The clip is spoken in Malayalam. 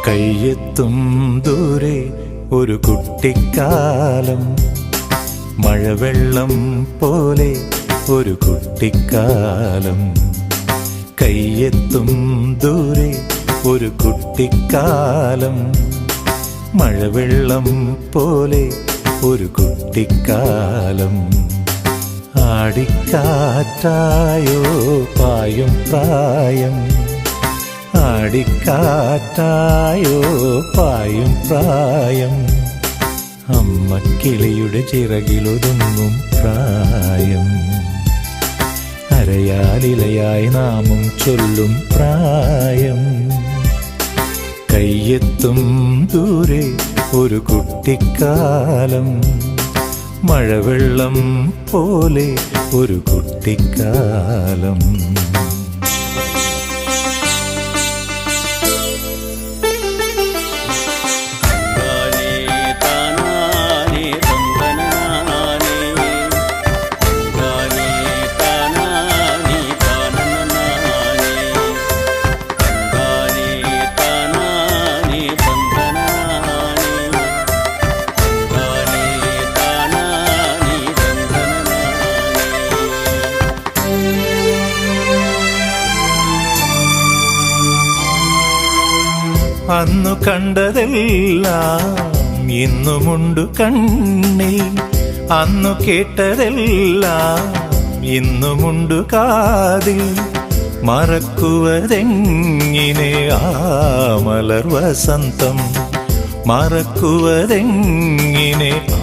കയ്യെത്തും ദൂരെ ഒരു കുട്ടിക്കാലം, മഴവെള്ളം പോലെ ഒരു കുട്ടിക്കാലം. കയ്യെത്തും ദൂരെ ഒരു കുട്ടിക്കാലം, മഴവെള്ളം പോലെ ഒരു കുട്ടിക്കാലം. ആടിക്കാറ്റായോ പായും പ്രായം, ആടിക്കാറ്റായോ പായും പ്രായം. അമ്മക്കിളിയുടെ ചിറകിലൊതുങ്ങും പ്രായം, അരയാലിലയായി നാമം ചൊല്ലും പ്രായം. കയ്യെത്തും ദൂരെ ഒരു കുട്ടിക്കാലം, മഴവെള്ളം പോലെ ഒരു കുട്ടിക്കാലം. അന്നു കണ്ടതെല്ലാം ഇന്നുമുണ്ടു കണ്ണിൽ, അന്നു കേട്ടതെല്ലാം ഇന്നുമുണ്ടു കാതിൽ. മറക്കുവതെങ്ങിനെ ആ മലർ വസന്തം, മറക്കുവതെങ്ങിനെ